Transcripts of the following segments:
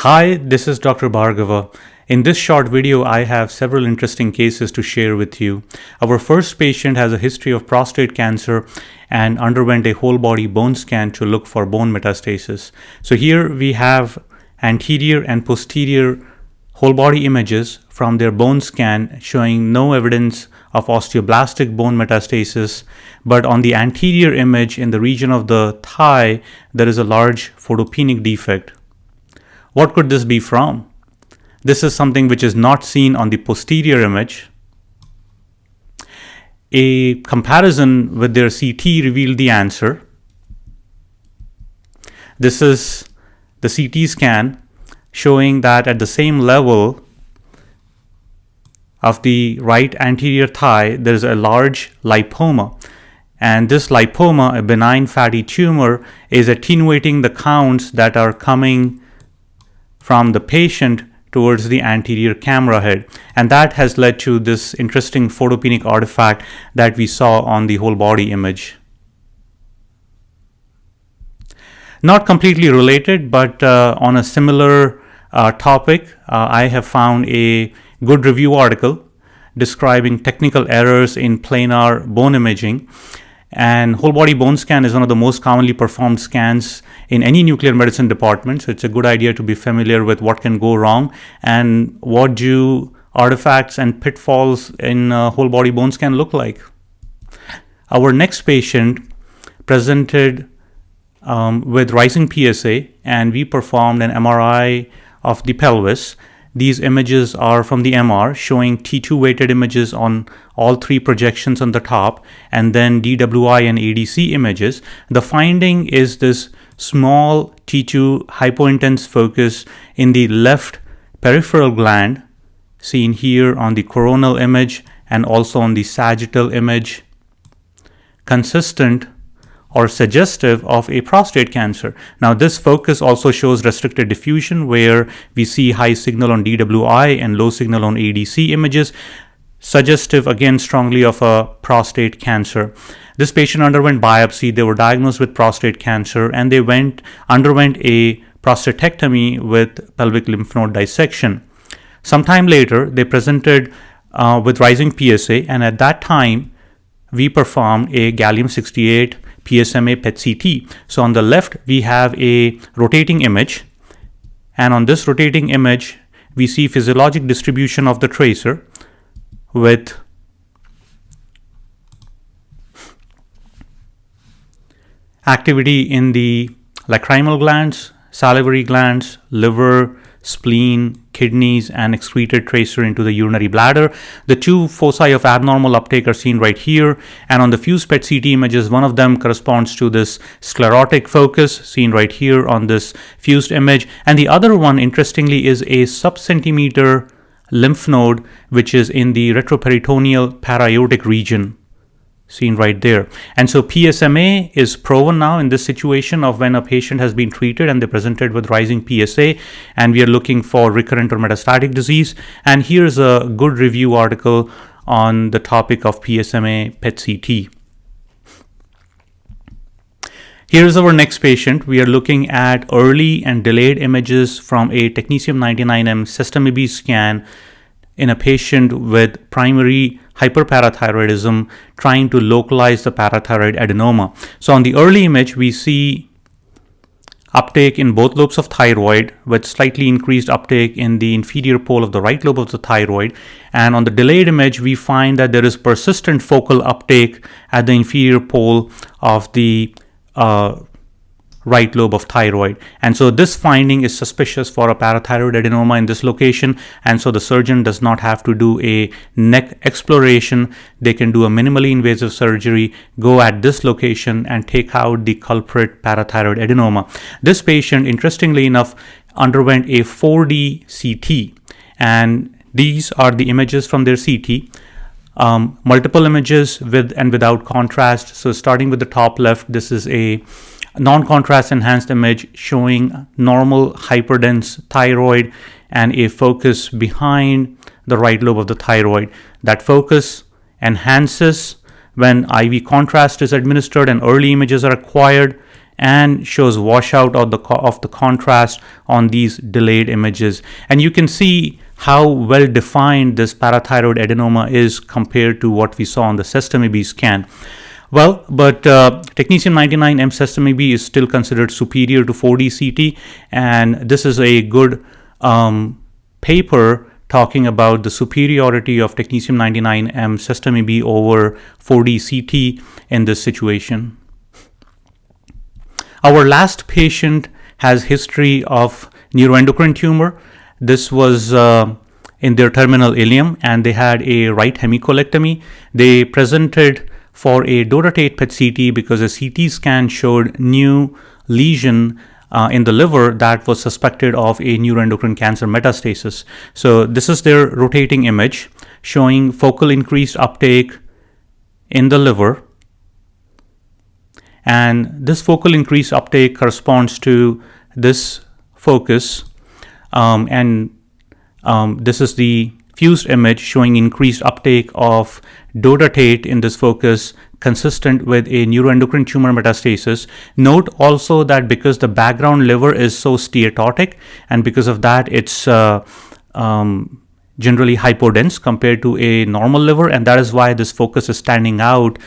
Hi, this is Dr. Bhargava. In this short video, I have several interesting cases to share with you. Our first patient has a history of prostate cancer and underwent a whole body bone scan to look for bone metastasis. So here we have anterior and posterior whole body images from their bone scan showing no evidence of osteoblastic bone metastasis, but on the anterior image in the region of the thigh, there is a large photopenic defect. What could this be from? This is something which is not seen on the posterior image. A comparison with their CT revealed the answer. This is the CT scan showing that at the same level of the right anterior thigh, there is a large lipoma. And this lipoma, a benign fatty tumor, is attenuating the counts that are coming from the patient towards the anterior camera head. And that has led to this interesting photopenic artifact that we saw on the whole body image. Not completely related, but on a similar topic, I have found a good review article describing technical errors in planar bone imaging. And whole body bone scan is one of the most commonly performed scans in any nuclear medicine department. So it's a good idea to be familiar with what can go wrong and what do artifacts and pitfalls in whole body bone scan look like. Our next patient presented with rising PSA, and we performed an MRI of the pelvis. These images are from the MR showing T2 weighted images on all three projections on the top, and then DWI and ADC images. The finding is this small T2 hypointense focus in the left peripheral gland, seen here on the coronal image and also on the sagittal image, consistent or suggestive of a prostate cancer. Now, this focus also shows restricted diffusion where we see high signal on DWI and low signal on ADC images, suggestive again strongly of a prostate cancer. This patient underwent biopsy. They were diagnosed with prostate cancer and they underwent a prostatectomy with pelvic lymph node dissection. Sometime later, they presented with rising PSA, and at that time, we performed a gallium-68 PSMA PET-CT. So on the left, we have a rotating image, and on this rotating image, we see physiologic distribution of the tracer with activity in the lacrimal glands, salivary glands, liver, spleen, kidneys, and excreted tracer into the urinary bladder. The two foci of abnormal uptake are seen right here, and on the fused PET-CT images, one of them corresponds to this sclerotic focus seen right here on this fused image, and the other one, interestingly, is a sub-centimeter lymph node which is in the retroperitoneal para-aortic region, seen right there. And so PSMA is proven now in this situation of when a patient has been treated and they presented with rising PSA, and we are looking for recurrent or metastatic disease. And here's a good review article on the topic of PSMA PET-CT. Here's our next patient. We are looking at early and delayed images from a technetium-99m sestamibi scan in a patient with primary hyperparathyroidism trying to localize the parathyroid adenoma. So on the early image, we see uptake in both lobes of thyroid with slightly increased uptake in the inferior pole of the right lobe of the thyroid. And on the delayed image, we find that there is persistent focal uptake at the inferior pole of the right lobe of thyroid. And so this finding is suspicious for a parathyroid adenoma in this location, and so the surgeon does not have to do a neck exploration. They can do a minimally invasive surgery, go at this location and take out the culprit parathyroid adenoma. This patient, interestingly enough, underwent a 4D CT, and these are the images from their CT. Multiple images with and without contrast. So starting with the top left, this is a non-contrast enhanced image showing normal hyperdense thyroid and a focus behind the right lobe of the thyroid. That focus enhances when IV contrast is administered and early images are acquired, and shows washout of the contrast on these delayed images. And you can see how well defined this parathyroid adenoma is compared to what we saw on the sesame B scan. Well, but technetium-99m sesame B is still considered superior to 4D CT, and this is a good paper talking about the superiority of technetium-99m sesame B over 4D CT in this situation. Our last patient has history of neuroendocrine tumor. This was in their terminal ileum, and they had a right hemicolectomy. They presented for a dotatate PET CT because a CT scan showed new lesion in the liver that was suspected of a neuroendocrine cancer metastasis. So this is their rotating image showing focal increased uptake in the liver. And this focal increased uptake corresponds to this focus. This is the fused image showing increased uptake of dotatate in this focus consistent with a neuroendocrine tumor metastasis. Note also that because the background liver is so steatotic, and because of that it's generally hypodense compared to a normal liver, and that is why this focus is standing out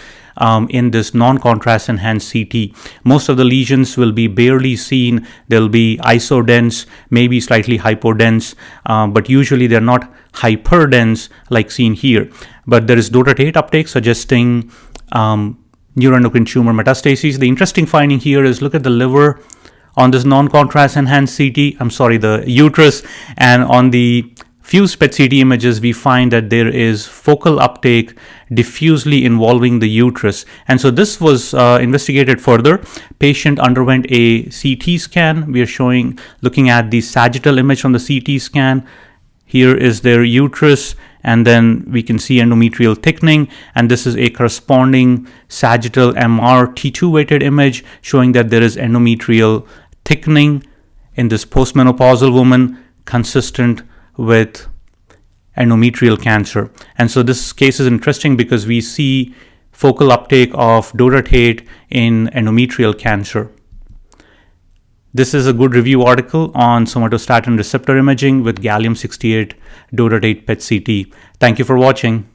in this non-contrast enhanced CT. Most of the lesions will be barely seen. They'll be isodense, maybe slightly hypodense, but usually they're not hyperdense like seen here. But there is dotatate uptake suggesting neuroendocrine tumor metastases. The interesting finding here is look at the liver on this non-contrast enhanced CT, the uterus, and on the fused PET CT images, we find that there is focal uptake diffusely involving the uterus. And so this was investigated further. Patient underwent a CT scan. We are looking at the sagittal image on the CT scan. Here is their uterus, and then we can see endometrial thickening, and this is a corresponding sagittal MR T2 weighted image showing that there is endometrial thickening in this postmenopausal woman consistent with endometrial cancer. And so this case is interesting because we see focal uptake of dotatate in endometrial cancer. This is a good review article on somatostatin receptor imaging with gallium-68 dotatate PET CT. Thank you for watching.